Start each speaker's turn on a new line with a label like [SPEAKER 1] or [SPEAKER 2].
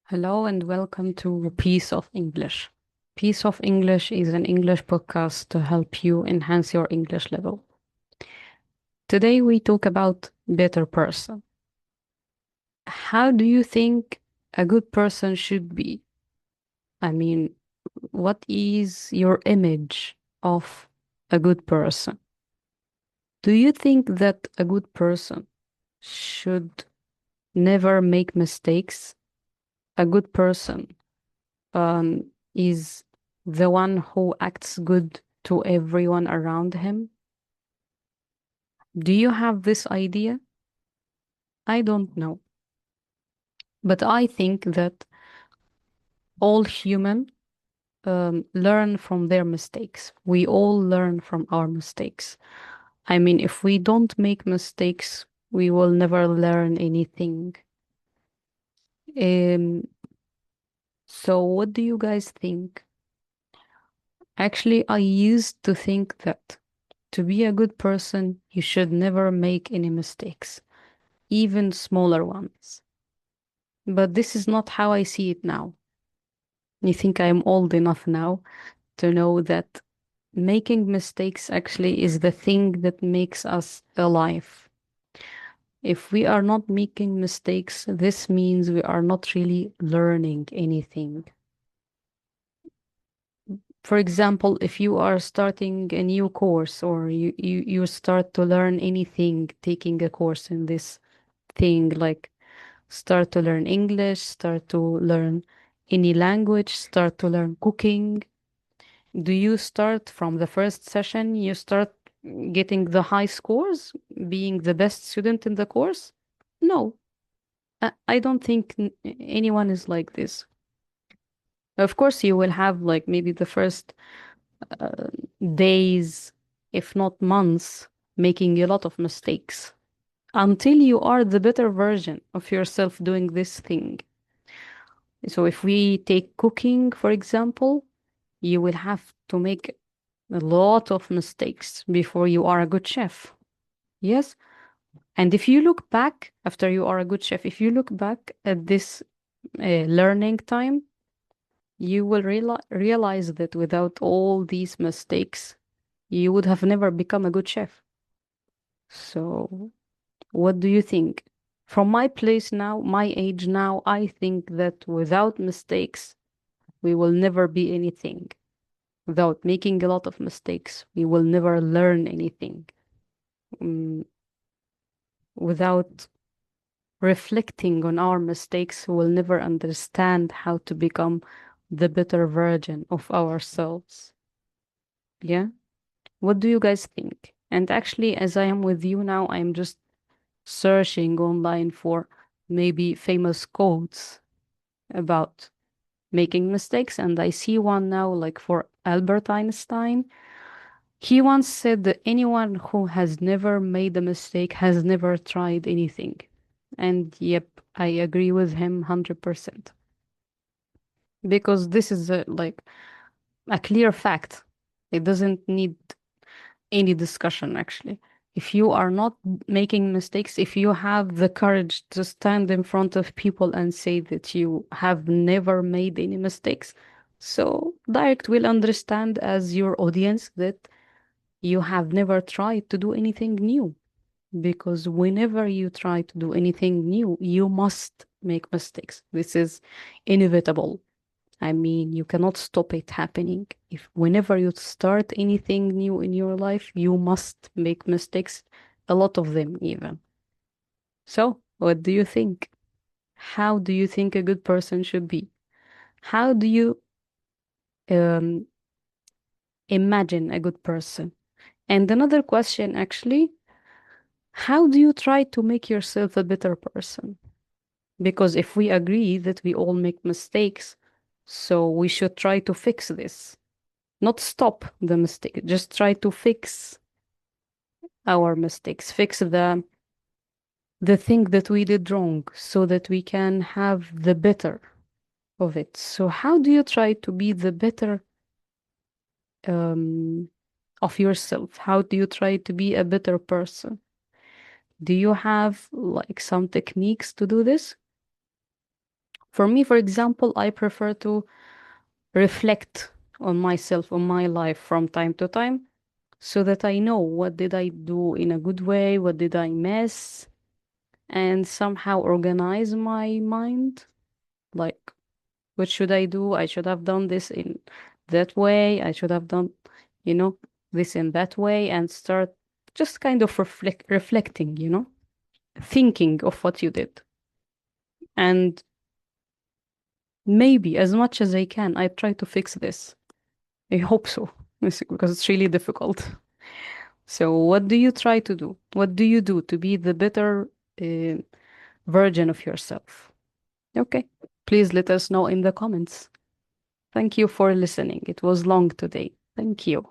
[SPEAKER 1] Hello and welcome to Piece of English. Piece of English is an English podcast to help you enhance your English level. Today we talk about better person. How do you think a good person should be? I mean, what is your image of a good person? Do you think that a good person should never make mistakes? A good person is the one who acts good to everyone around him. Do you have this idea? I don't know. But I think that all human learn from their mistakes. We all learn from our mistakes. I mean, if we don't make mistakes, we will never learn anything. Um, so what do you guys think? Actually, I used to think that to be a good person, you should never make any mistakes, even smaller ones. But this is not how I see it now. I think I'm old enough now to know that making mistakes actually is the thing that makes us alive. If we are not making mistakes, this means we are not really learning anything. For example, if you are starting a new course or you start to learn anything, taking a course in this thing, like start to learn English, start to learn any language, start to learn cooking. Do you start from the first session, you start getting the high scores, being the best student in the course? No, I don't think anyone is like this. Of course, you will have like maybe the first uh, days, if not months, making a lot of mistakes until you are the better version of yourself doing this thing. So if we take cooking, for example, you will have to make a lot of mistakes before you are a good chef. Yes. And if you look back after you are a good chef, if you look back at this learning time, you will realize that without all these mistakes, you would have never become a good chef. So, what do you think? From my place now, my age now, I think that without mistakes, we will never be anything. Without making a lot of mistakes, we will never learn anything. Mm, Without reflecting on our mistakes, we will never understand how to become the better version of ourselves. Yeah? What do you guys think? And actually, as I am with you now, I'm just searching online for maybe famous quotes about making mistakes, and I see one now, like for Albert Einstein. He once said that anyone who has never made a mistake has never tried anything. And yep, I agree with him 100%. Because this is like a clear fact. It doesn't need any discussion, actually. If you are not making mistakes, if you have the courage to stand in front of people and say that you have never made any mistakes, so direct will understand as your audience that you have never tried to do anything new. Because whenever you try to do anything new, you must make mistakes. This is inevitable. I mean, you cannot stop it happening. If whenever you start anything new in your life, you must make mistakes, a lot of them even. So, what do you think? How do you think a good person should be? How do you um, imagine a good person? And another question, actually, how do you try to make yourself a better person? Because if we agree that we all make mistakes, so we should try to fix this. Not stop the mistake, just try to fix our mistakes, fix the thing that we did wrong so that we can have the better of it. So how do you try to be the better um, of yourself? How do you try to be a better person? Do you have like some techniques to do this? For me, for example, I prefer to reflect on myself, on my life from time to time, so that I know what did I do in a good way, what did I miss, and somehow organize my mind. Like, what should I do? I should have done this in that way. I should have done, you know, this in that way, and start just kind of reflecting, thinking of what you did. And maybe as much as I can, I try to fix this. I hope so, because it's really difficult. So, what do you try to do? What do you do to be the better uh, version of yourself? Okay, please let us know in the comments. Thank you for listening. It was long today. Thank you.